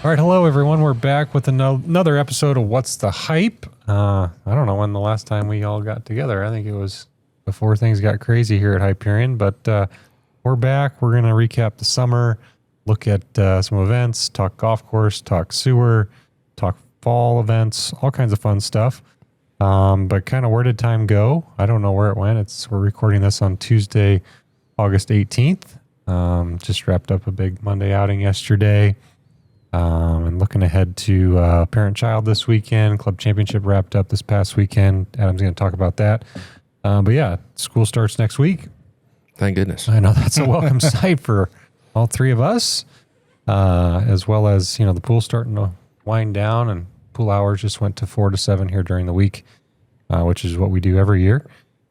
All right, hello everyone. We're back with another episode of What's the Hype? I don't know when the last time we all got together. I think it was before things got crazy here at Hyperion, but we're back. We're going to recap the summer, look at some events, talk golf course, talk sewer, talk fall events, all kinds of fun stuff. But kind of where did time go? I don't know where it went. We're recording this on Tuesday, August 18th. Just wrapped up a big Monday outing yesterday. And looking ahead to parent-child this weekend. Club championship wrapped up this past weekend. Adam's going to talk about that. But yeah, school starts next week. Thank goodness. I know that's a welcome sight for all three of us, as well as, the pool's starting to wind down, and pool hours just went to 4 to 7 here during the week, which is what we do every year.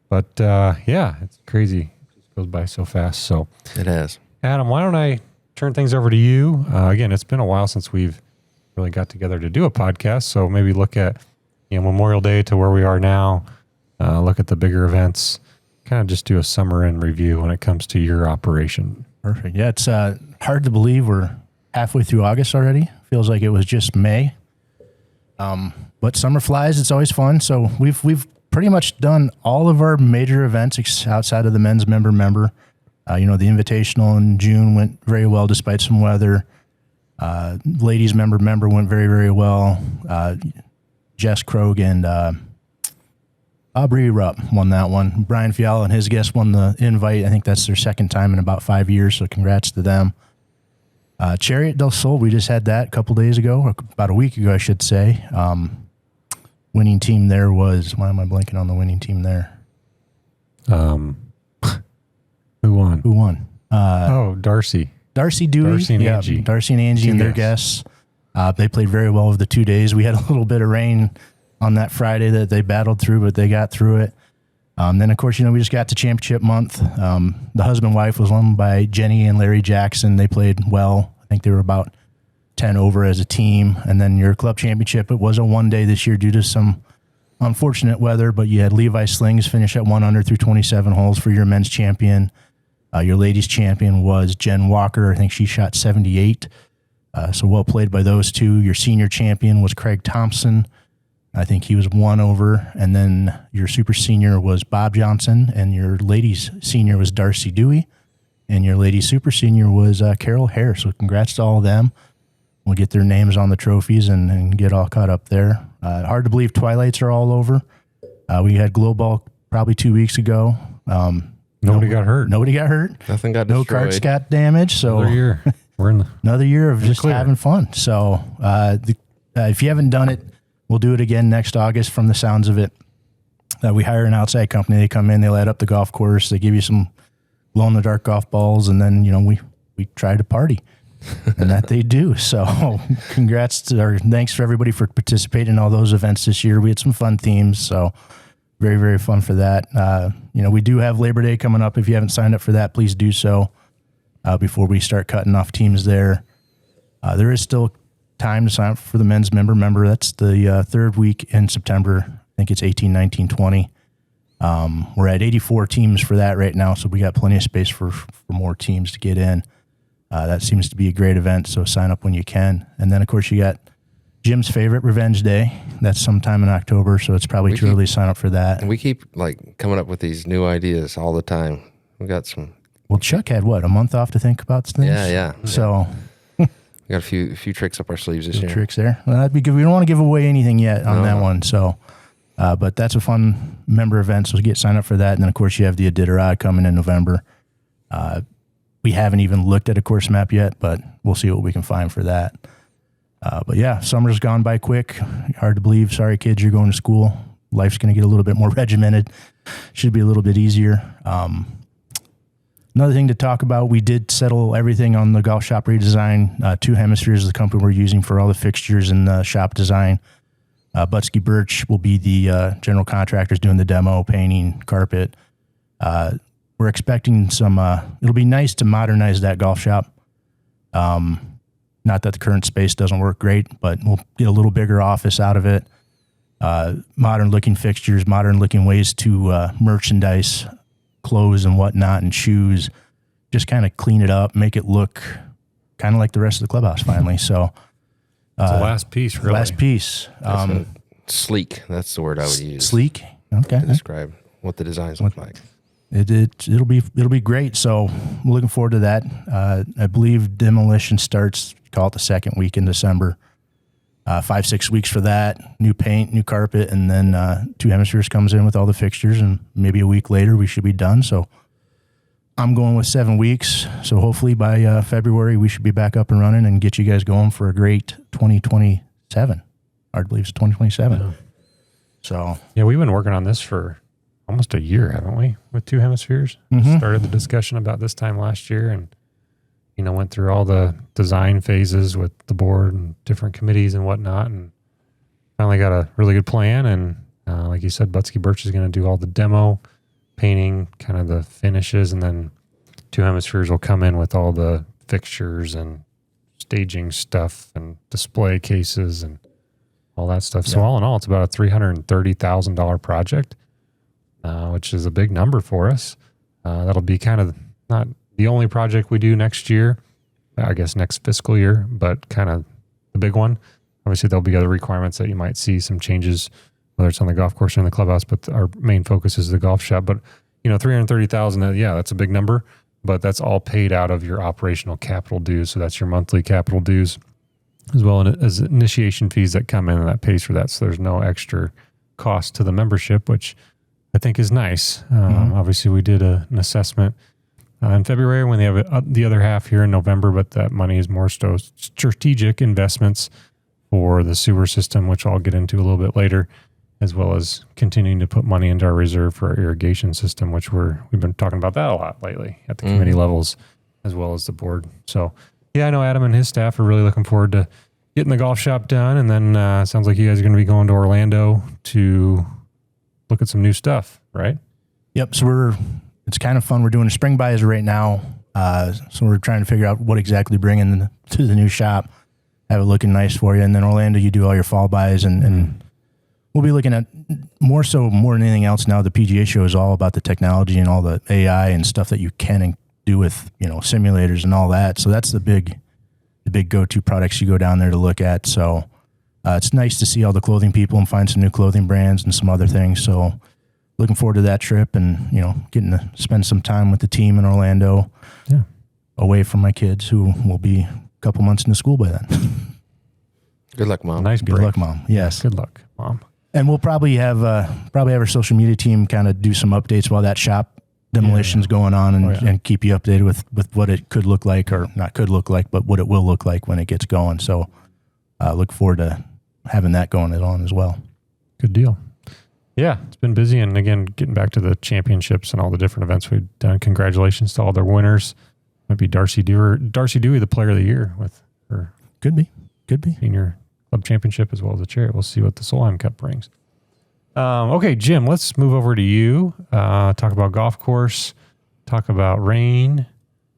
But yeah, it's crazy. It just goes by so fast. So it has. Adam, why don't I turn things over to you? Again, it's been a while since we've really got together to do a podcast, so maybe look at Memorial Day to where we are now, look at the bigger events, kind of just do a summer in review when it comes to your operation. Perfect. Yeah, it's hard to believe we're halfway through August already. Feels like it was just May. But summer flies. It's always fun. So we've pretty much done all of our major events outside of the men's member. The Invitational in June went very well despite some weather. Ladies member went very, very well. Jess Krogh and Aubrey Rupp won that one. Brian Fiala and his guests won the invite. I think that's their second time in about 5 years, so congrats to them. Chariot del Sol, we just had that a couple days ago, or about a week ago, I should say. Winning team there was, why am I blanking on the winning team there? Who won? Darcy. Darcy Dewey. Darcy and Angie. Darcy and Angie and their guests. They played very well over the 2 days. We had a little bit of rain on that Friday that they battled through, but they got through it. Then, of course, we just got to championship month. The husband-wife was won by Jenny and Larry Jackson. They played well. I think they were about 10 over as a team. And then your club championship, it was a one-day this year due to some unfortunate weather, but you had Levi Slings finish at 1 under through 27 holes for your men's champion. Your ladies' champion was Jen Walker. I think she shot 78. So well played by those two. Your senior champion was Craig Thompson. I think he was 1 over. And then your super senior was Bob Johnson. And your ladies' senior was Darcy Dewey. And your ladies' super senior was Carol Hare. So congrats to all of them. We'll get their names on the trophies and get all caught up there. Hard to believe Twilights are all over. We had Glow Ball probably 2 weeks ago. Nobody got hurt. Nothing got destroyed. No carts got damaged. So Another year. We're in another year of just clear. having fun. So if you haven't done it, we'll do it again next August. From the sounds of it, we hire an outside company. They come in, they light up the golf course, they give you some glow-in-the-dark golf balls, and then we try to party, and that they do. So thanks for everybody for participating in all those events this year. We had some fun themes, so very, very fun for that. We do have Labor Day coming up. If you haven't signed up for that, please do so before we start cutting off teams there. There is still time to sign up for the men's member. That's the third week in September. I think it's 18, 19, 20. We're at 84 teams for that right now, so we got plenty of space for more teams to get in. That seems to be a great event, so sign up when you can. And then, of course, you got Jim's favorite, Revenge Day. That's sometime in October, so it's probably too early to sign up for that. And we keep coming up with these new ideas all the time. We got some. Well, Chuck had a month off to think about things. Yeah. So we got a few tricks up our sleeves this year. Tricks there. Well, that'd be good. We don't want to give away anything yet on that one. So, but that's a fun member event. So get signed up for that. And then of course you have the Iditarod coming in November. We haven't even looked at a course map yet, but we'll see what we can find for that. But yeah, summer's gone by quick. Hard to believe. Sorry, kids, you're going to school. Life's going to get a little bit more regimented. Should be a little bit easier. Another thing to talk about, we did settle everything on the golf shop redesign. 2 Hemispheres is the company we're using for all the fixtures and the shop design. Butsky Birch will be the general contractors doing the demo, painting, carpet. We're expecting some, it'll be nice to modernize that golf shop. Not that the current space doesn't work great, but we'll get a little bigger office out of it. Modern looking fixtures, modern looking ways to merchandise clothes and whatnot and shoes, just kind of clean it up, make it look kind of like the rest of the clubhouse finally. So It's the last piece, really. Last piece. Sleek. That's the word I would use. Sleek. Okay. To describe what the designs look like. It'll be great. So I'm looking forward to that. I believe demolition starts, call it the second week in December. 5-6 weeks for that. New paint, new carpet, and then 2 Hemispheres comes in with all the fixtures, and maybe a week later we should be done. So I'm going with 7 weeks. So hopefully by February we should be back up and running and get you guys going for a great 2027. I believe it's 2027. Yeah. So yeah, we've been working on this for almost a year, haven't we? With 2 Hemispheres. Started the discussion about this time last year, and went through all the design phases with the board and different committees and whatnot, and finally got a really good plan. And like you said, Butsky Birch is going to do all the demo, painting, kind of the finishes, and then 2 Hemispheres will come in with all the fixtures and staging stuff and display cases and all that stuff. So all in all, it's about a $330,000 project, which is a big number for us. That'll be kind of not the only project we do next year, I guess next fiscal year, but kind of the big one. Obviously, there'll be other requirements that you might see some changes, whether it's on the golf course or in the clubhouse, but our main focus is the golf shop. But, $330,000, that's a big number, but that's all paid out of your operational capital dues. So that's your monthly capital dues, as well as initiation fees that come in, and that pays for that. So there's no extra cost to the membership, which I think is nice. Obviously, we did an assessment in February when they have the other half here in November, but that money is more so strategic investments for the sewer system, which I'll get into a little bit later, as well as continuing to put money into our reserve for our irrigation system, which we've been talking about that a lot lately at the committee levels, as well as the board. So yeah, I know Adam and his staff are really looking forward to getting the golf shop done. And then sounds like you guys are going to be going to Orlando to look at some new stuff, right? Yep. So it's kind of fun. We're doing a spring buys right now. So we're trying to figure out what exactly bring in to the new shop, have it looking nice for you. And then Orlando, you do all your fall buys, and we'll be looking at more than anything else now. The PGA show is all about the technology and all the AI and stuff that you can do with, simulators and all that. So that's the big go-to products you go down there to look at. So it's nice to see all the clothing people and find some new clothing brands and some other things. So looking forward to that trip, and getting to spend some time with the team in Orlando, away from my kids, who will be a couple months into school by then. Good luck, Mom. Nice break. Good luck, Mom. Yes. Good luck, Mom. And we'll probably have our social media team kind of do some updates while that shop demolition's going on, and keep you updated with what it could look like, or not could look like, but what it will look like when it gets going. So look forward to having that going on as well. Good deal. Yeah, it's been busy. And again, getting back to the championships and all the different events we've done, congratulations to all their winners. Might be Darcy Dewey, the player of the year with her. Could be. Senior club championship as well as a chariot. We'll see what the Solheim Cup brings. Okay, Jim, let's move over to you. Talk about golf course, talk about rain,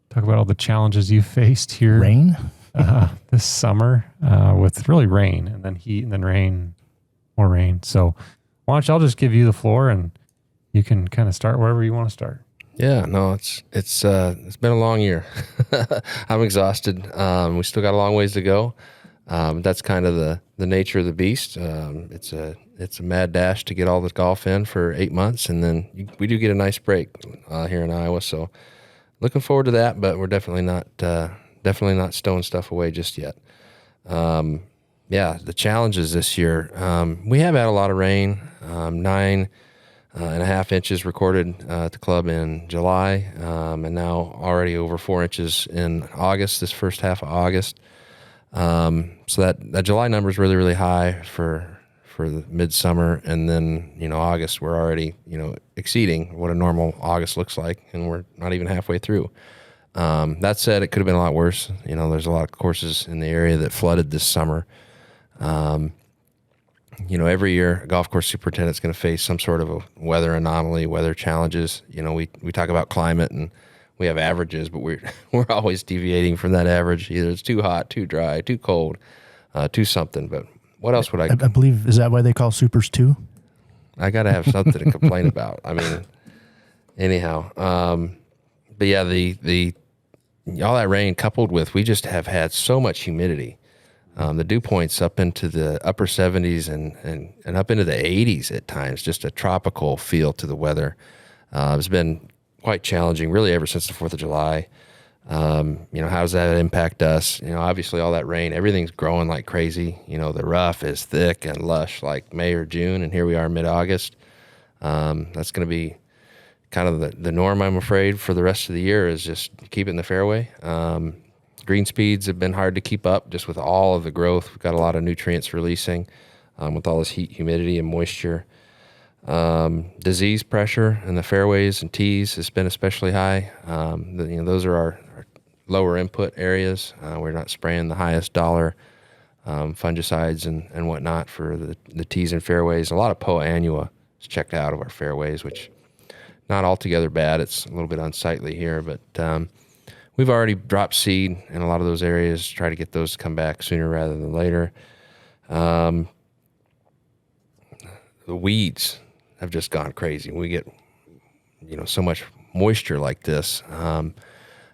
talk about all the challenges you faced here. Rain? This summer with really rain, and then heat, and then rain, more rain. So why don't I'll just give you the floor, and you can kind of start wherever you want to start. Yeah, no, it's been a long year. I'm exhausted. We still got a long ways to go. That's kind of the nature of the beast. It's a mad dash to get all the golf in for 8 months, and then we do get a nice break here in Iowa. So looking forward to that, but we're definitely not stowing stuff away just yet. The challenges this year, we have had a lot of rain, 9.5 inches recorded at the club in July, and now already over 4 inches in August, this first half of August. So that July number is really, really high for the midsummer, and then August we're already exceeding what a normal August looks like, and we're not even halfway through. That said, it could have been a lot worse. There's a lot of courses in the area that flooded this summer. Every year a golf course superintendent's going to face some sort of a weather anomaly, weather challenges. We talk about climate, and we have averages, but we're always deviating from that average. Either it's too hot, too dry, too cold, too something. But what else would I believe, is that why they call supers too? I got to have something to complain about. I mean, anyhow, but yeah, the all that rain coupled with, we just have had so much humidity. The dew points up into the upper 70s and up into the 80s at times, just a tropical feel to the weather. It's been quite challenging, really, ever since the 4th of July. How does that impact us? Obviously all that rain, everything's growing like crazy. The rough is thick and lush like May or June, and here we are mid-August. That's going to be kind of the norm, I'm afraid, for the rest of the year, is just keep it in the fairway. Green speeds have been hard to keep up just with all of the growth. We've got a lot of nutrients releasing with all this heat, humidity, and moisture. Disease pressure in the fairways and tees has been especially high. Those are our lower input areas. We're not spraying the highest dollar fungicides and whatnot for the tees and fairways. A lot of Poa annua is checked out of our fairways, which not altogether bad. It's a little bit unsightly here, but we've already dropped seed in a lot of those areas, try to get those to come back sooner rather than later. The weeds have just gone crazy. We get, so much moisture like this.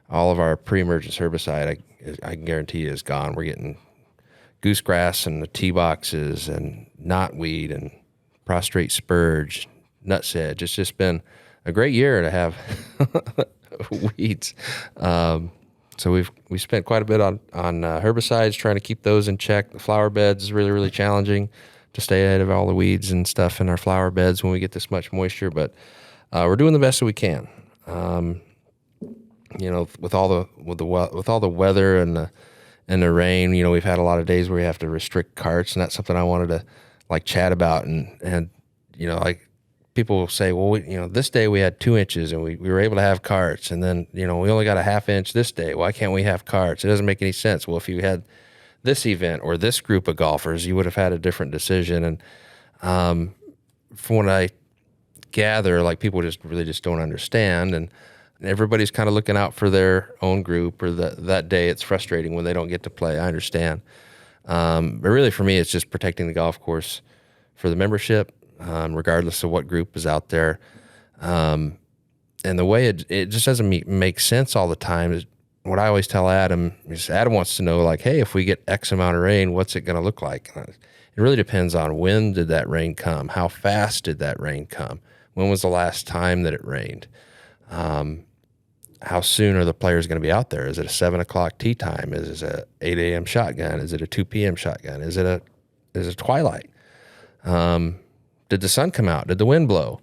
All of our pre-emergence herbicide, I can guarantee you, is gone. We're getting goosegrass in the tee boxes and knotweed and prostrate spurge, nutsedge. It's just been a great year to have weeds. So we spent quite a bit on herbicides, trying to keep those in check. The flower beds is really, really challenging to stay ahead of all the weeds and stuff in our flower beds when we get this much moisture, but we're doing the best that we can. With all the weather and the rain, we've had a lot of days where we have to restrict carts, and that's something I wanted to chat about. And people will say, well, this day we had 2 inches and we were able to have carts, and then we only got a half inch this day. Why can't we have carts? It doesn't make any sense. Well, if you had this event or this group of golfers, you would have had a different decision. And from what I gather, people just don't understand, and everybody's kind of looking out for their own group or that day. It's frustrating when they don't get to play. I understand. But really for me, it's just protecting the golf course for the membership, regardless of what group is out there. And the way it just doesn't make sense all the time is what I always tell Adam is Adam wants to know, hey, if we get X amount of rain, what's it going to look like? It really depends on when did that rain come? How fast did that rain come? When was the last time that it rained? How soon are the players going to be out there? Is it a 7 o'clock tee time? Is it a 8 a.m. shotgun? Is it a 2 p.m. shotgun? Is it twilight? Did the sun come out? Did the wind blow?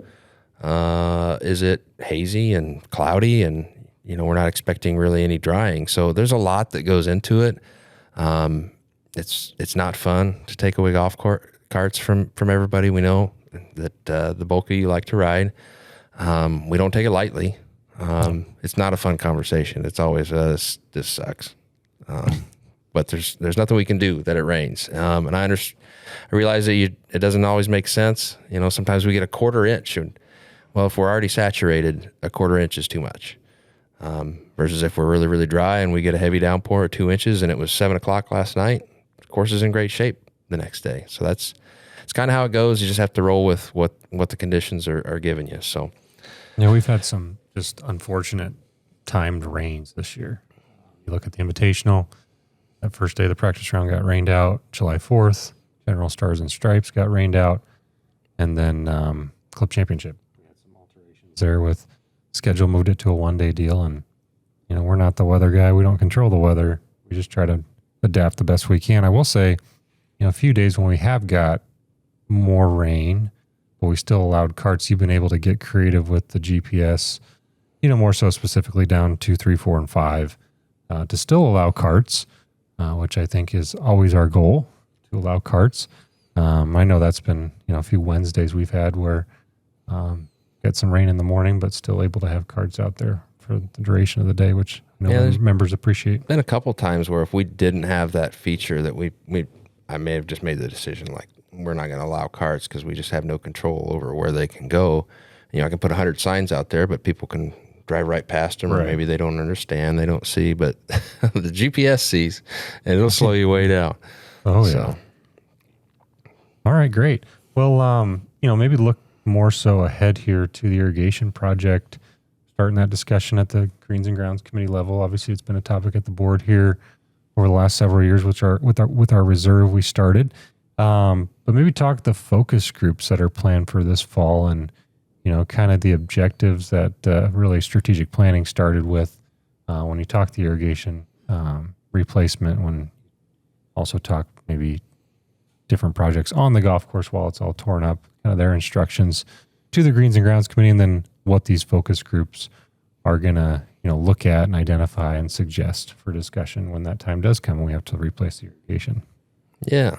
Is it hazy and cloudy and we're not expecting really any drying? So there's a lot that goes into it. It's not fun to take away golf carts from everybody. We know that the bulk of you like to ride. We don't take it lightly. It's not a fun conversation. It's always this sucks. But there's nothing we can do that it rains. And I realize that it doesn't always make sense. Sometimes we get a quarter inch. Well, if we're already saturated, a quarter inch is too much. Versus if we're really, really dry and we get a heavy downpour at 2 inches and it was 7 o'clock last night, the course is in great shape the next day. So it's kind of how it goes. You just have to roll with what the conditions are giving you. So, we've had some just unfortunate timed rains this year. You look at the Invitational, that first day of the practice round got rained out. July 4th, General Stars and Stripes got rained out. And then Club Championship. We had some alterations there with schedule, moved it to a one-day deal. And, we're not the weather guy. We don't control the weather. We just try to adapt the best we can. I will say, a few days when we have got more rain, but we still allowed carts, you've been able to get creative with the GPS, more so specifically down 2, 3, 4, and 5, to still allow carts, which I think is always our goal, to allow carts. I know that's been, a few Wednesdays we've had where got some rain in the morning, but still able to have carts out there for the duration of the day, which members appreciate. Been a couple times where if we didn't have that feature that I may have just made the decision, we're not going to allow carts because we just have no control over where they can go. I can put 100 signs out there, but people can drive right past them, or maybe they don't understand, they don't see, but the GPS sees, and it'll slow you way down. Oh, yeah. All right, great. Well, maybe look more so ahead here to the irrigation project, starting that discussion at the Greens and Grounds Committee level. Obviously, it's been a topic at the board here over the last several years, which are with our reserve we started. But maybe talk the focus groups that are planned for this fall, and kind of the objectives that really strategic planning started with when you talk the irrigation replacement. When also talk maybe different projects on the golf course while it's all torn up, kind of their instructions to the Greens and Grounds Committee, and then what these focus groups are going to look at and identify and suggest for discussion when that time does come and we have to replace the irrigation. Yeah.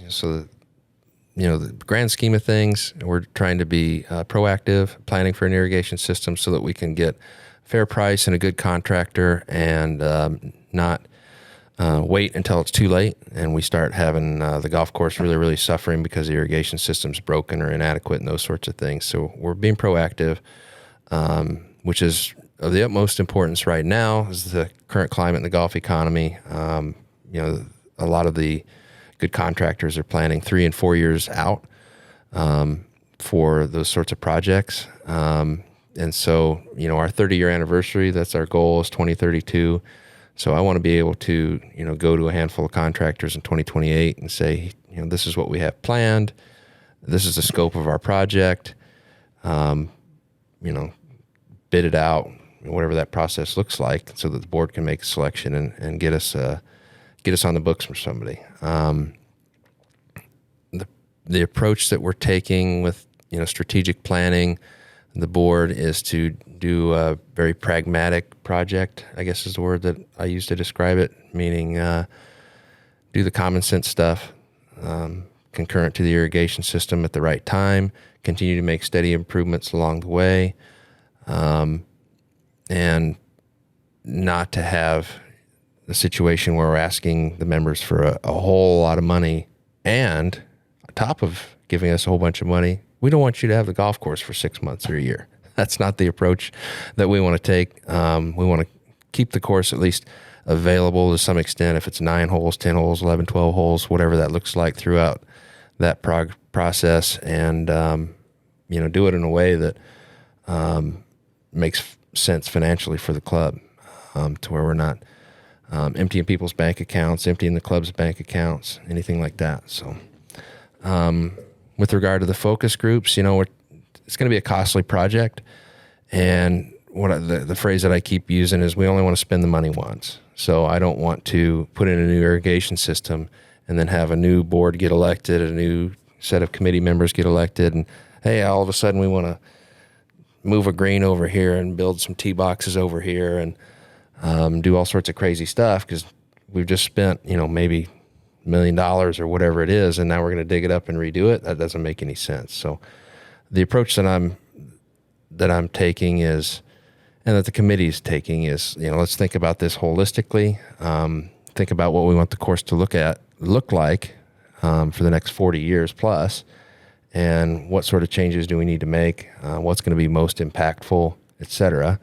So, the grand scheme of things, we're trying to be proactive, planning for an irrigation system so that we can get fair price and a good contractor, and not wait until it's too late and we start having the golf course really, really suffering because the irrigation system's broken or inadequate and those sorts of things. So we're being proactive, which is of the utmost importance right now is the current climate in the golf economy. A lot of the good contractors are planning 3 and 4 years out for those sorts of projects. And so, our 30-year anniversary, that's our goal, is 2032. So I want to be able to, go to a handful of contractors in 2028 and say, this is what we have planned. This is the scope of our project. Bid it out, whatever that process looks like, so that the board can make a selection and get us on the books from somebody. The approach that we're taking with, strategic planning, the board, is to do a very pragmatic project, I guess is the word that I use to describe it, meaning do the common sense stuff, concurrent to the irrigation system at the right time, continue to make steady improvements along the way, and not to have a situation where we're asking the members for a whole lot of money, and on top of giving us a whole bunch of money, we don't want you to have the golf course for 6 months or a year. That's not the approach that we want to take. We want to keep the course at least available to some extent, if it's 9 holes, 10 holes, 11, 12 holes, whatever that looks like throughout that process, and do it in a way that makes sense financially for the club, to where we're not emptying people's bank accounts, emptying the club's bank accounts, anything like that. So with regard to the focus groups, it's going to be a costly project, and the phrase that I keep using is we only want to spend the money once. So I don't want to put in a new irrigation system and then have a new board get elected, a new set of committee members get elected, and hey, all of a sudden we want to move a green over here and build some tee boxes over here and do all sorts of crazy stuff because we've just spent, maybe $1 million or whatever it is, and now we're going to dig it up and redo it. That doesn't make any sense. So the approach that I'm taking is, and that the committee is taking is, let's think about this holistically. Think about what we want the course to look like for the next 40 years plus, and what sort of changes do we need to make, what's going to be most impactful, et cetera.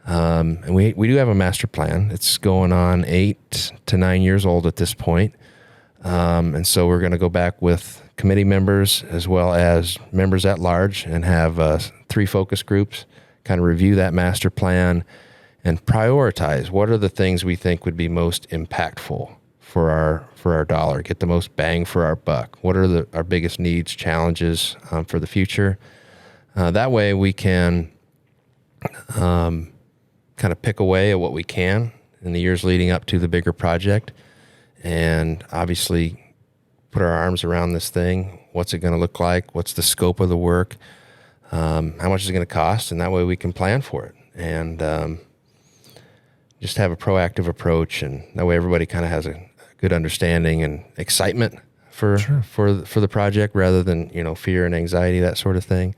And we do have a master plan. It's going on 8 to 9 years old at this point. And so we're going to go back with committee members as well as members at large and have 3 focus groups kind of review that master plan and prioritize what are the things we think would be most impactful for our dollar, get the most bang for our buck. What are our biggest needs, challenges for the future? That way we can kind of pick away at what we can in the years leading up to the bigger project, and obviously put our arms around this thing. What's it going to look like? What's the scope of the work? How much is it going to cost? And that way we can plan for it and just have a proactive approach. And that way everybody kind of has a good understanding and excitement for the project rather than, fear and anxiety, that sort of thing.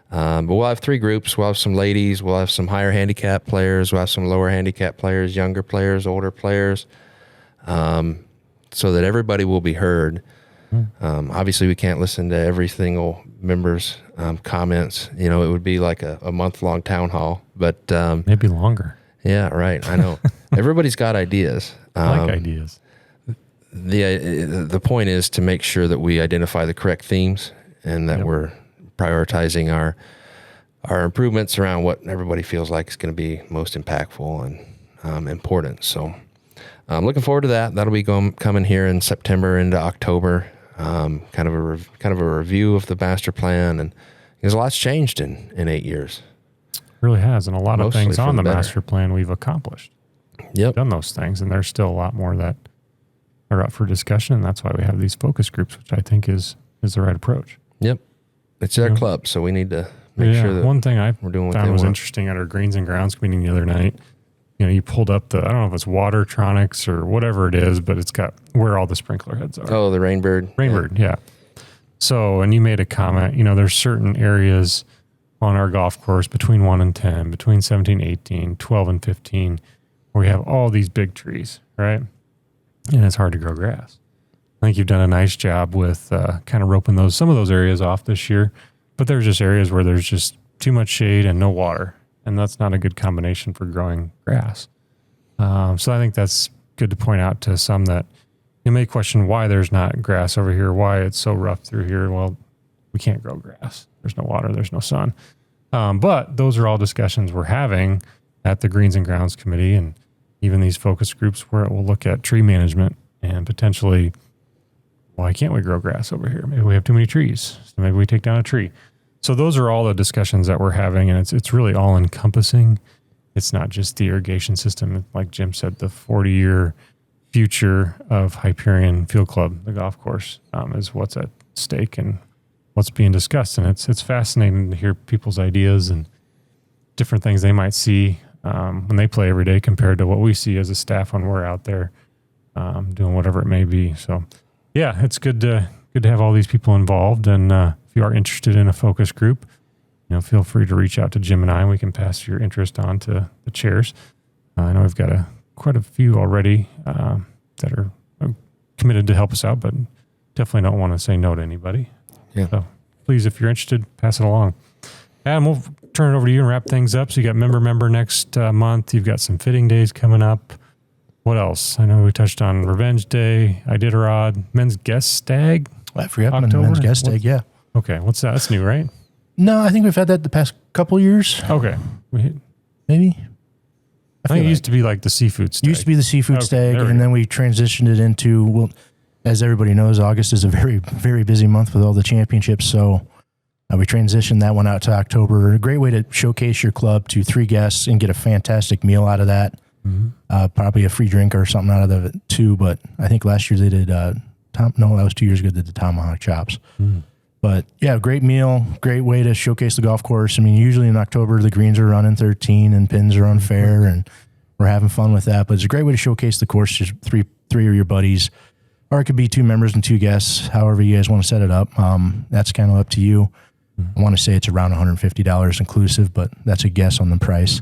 But we'll have 3 groups. We'll have some ladies. We'll have some higher handicap players. We'll have some lower handicap players, younger players, older players, so that everybody will be heard. Obviously, we can't listen to every single member's comments. It would be like a month-long town hall. But maybe longer. Yeah, right. I know. Everybody's got ideas. I like ideas. The point is to make sure that we identify the correct themes and that we're prioritizing our improvements around what everybody feels like is going to be most impactful and important. So I'm looking forward to that. That'll be coming here in September into October. Kind of a review of the master plan, and because a lot's changed in 8 years. It really has, and a lot Mostly of things for on the the better. master plan we've accomplished. Yep. Done those things, and there's still a lot more that are up for discussion, and that's why we have these focus groups, which I think is the right approach. Yep. It's our club, so we need to make sure that one thing I we're doing what found they was want. interesting at our greens and grounds meeting the other night. You pulled up I don't know if it's Watertronics or whatever it is, but it's got where all the sprinkler heads are. Oh, the Rainbird. Rainbird, yeah. So, and you made a comment, there's certain areas on our golf course between 1 and 10, between 17, 18, 12 and 15, where we have all these big trees, right? And it's hard to grow grass. I think you've done a nice job with kind of roping some of those areas off this year, but there's just areas where there's just too much shade and no water, and that's not a good combination for growing grass. So I think that's good to point out to some that you may question why there's not grass over here, why it's so rough through here. Well, we can't grow grass. There's no water, there's no sun. But those are all discussions we're having at the Greens and Grounds Committee, and even these focus groups where it will look at tree management and potentially, why can't we grow grass over here? Maybe we have too many trees. So maybe we take down a tree. So those are all the discussions that we're having, and it's really all encompassing. It's not just the irrigation system. Like Jim said, the 40-year future of Hyperion Field Club, the golf course, is what's at stake and what's being discussed. And it's fascinating to hear people's ideas and different things they might see when they play every day compared to what we see as a staff when we're out there doing whatever it may be. So, yeah, it's good to have all these people involved. And if you are interested in a focus group, feel free to reach out to Jim and I, and we can pass your interest on to the chairs. I know we've got quite a few already that are committed to help us out, but definitely don't want to say no to anybody. Yeah. So please, if you're interested, pass it along. Adam, we'll turn it over to you and wrap things up. So you got member next month. You've got some fitting days coming up. What else? I know we touched on Revenge Day, Iditarod, Men's Guest Stag. Well, I forgot October? men's guest egg. Yeah. Okay, what's that? That's new, right? No, I think we've had that the past couple years, Okay. maybe. I think it used to be like the seafood stag. Used to be the seafood Okay, stag, there we and go. then we transitioned it into, well, as everybody knows, August is a very, very busy month with all the championships. So we transitioned that one out to October. A great way to showcase your club to 3 guests and get a fantastic meal out of that. Mm-hmm. Probably a free drink or something out of it too. But I think last year they did, that was 2 years ago, they did the tomahawk chops. Mm. But yeah, great meal, great way to showcase the golf course. I mean, usually in October, the greens are running 13 and pins are unfair, and we're having fun with that. But it's a great way to showcase the course, just three of your buddies, or it could be 2 members and 2 guests, however you guys want to set it up. That's kind of up to you. I want to say it's around $150 inclusive, but that's a guess on the price.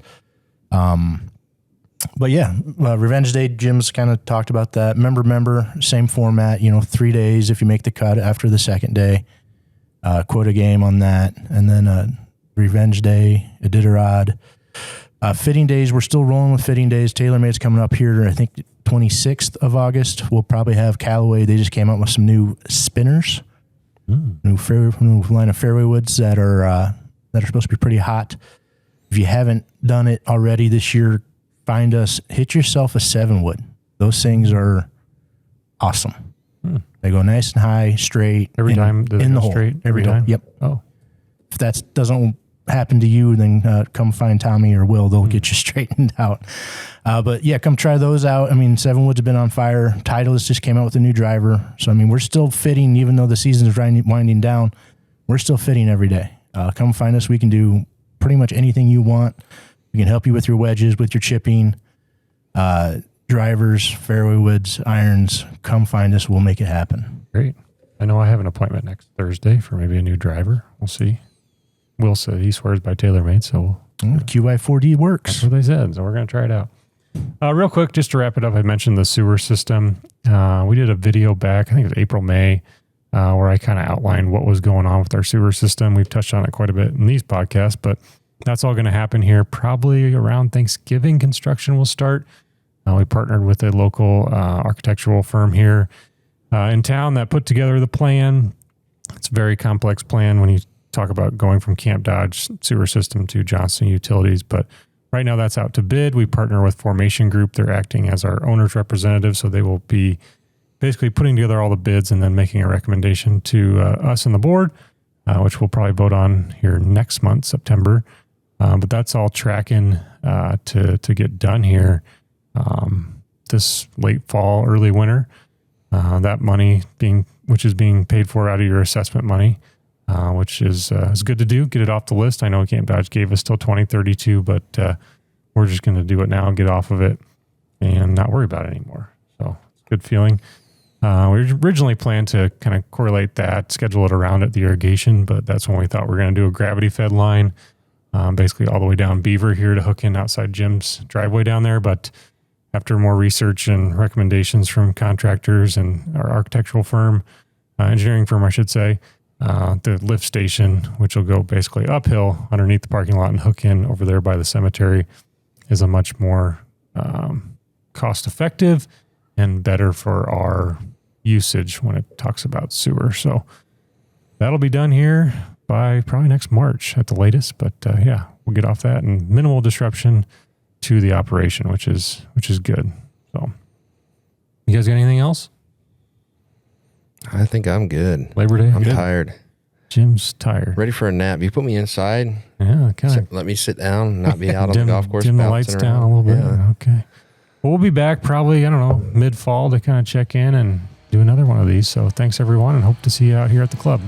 But yeah, Revenge Day, Jim's kind of talked about that. Member, same format, 3 days if you make the cut after the second day. Quota game on that, and then Revenge Day, Iditarod. Fitting days, we're still rolling with fitting days. TaylorMade's coming up here, I think 26th of August. We'll probably have Callaway. They just came out with some new spinners, new line of fairway woods that are supposed to be pretty hot. If you haven't done it already this year, find us, hit yourself a 7-wood. Those things are awesome. They go nice and high, straight. Every time do they in go the hole. straight? Every Every time? Yep. Oh. If that doesn't happen to you, then come find Tommy or Will. They'll get you straightened out. But yeah, come try those out. I mean, 7-Woods have been on fire. Titleist just came out with a new driver. So, I mean, we're still fitting, even though the season is winding down, we're still fitting every day. Come find us. We can do pretty much anything you want. We can help you with your wedges, with your chipping, drivers, fairway woods, irons. Come find us. We'll make it happen. Great. I know I have an appointment next Thursday for maybe a new driver. We'll see. Will said he swears by TaylorMade, so QI4D works. that's what they said. So we're going to try it out. Real quick, just to wrap it up, I mentioned the sewer system. We did a video back, I think it was April, May, where I kind of outlined what was going on with our sewer system. We've touched on it quite a bit in these podcasts, but that's all going to happen here probably around Thanksgiving. Construction will start. We partnered with a local architectural firm here in town that put together the plan. It's a very complex plan when you talk about going from Camp Dodge sewer system to Johnson Utilities, but right now that's out to bid. We partner with Formation Group. They're acting as our owner's representative, so they will be basically putting together all the bids and then making a recommendation to us and the board, which we'll probably vote on here next month, September. But that's all tracking to get done here this late fall, early winter. That money which is being paid for out of your assessment money, which is good to do. Get it off the list. I know Camp Dodge gave us till 2032, but we're just going to do it now and get off of it and not worry about it anymore. So it's a good feeling. We originally planned to kind of correlate that, schedule it around at the irrigation, but that's when we thought we were going to do a gravity fed line, basically all the way down Beaver here to hook in outside Jim's driveway down there. But after more research and recommendations from contractors and our architectural firm, engineering firm, I should say, the lift station, which will go basically uphill underneath the parking lot and hook in over there by the cemetery, is a much more cost effective and better for our usage when it talks about sewer. So that'll be done here by probably next March at the latest. But yeah, we'll get off that and minimal disruption to the operation, which is good. So you guys got anything else? I think I'm good. Labor Day? I'm Good. tired. Jim's tired. Ready for a nap. You put me inside. Yeah, kind of. Let me sit down and not be out on the golf course. Dim the bouncing lights down a around. little bit. Yeah. Okay. Well, we'll be back probably, I don't know, mid-fall to kind of check in and do another one of these. So thanks, everyone, and hope to see you out here at the club.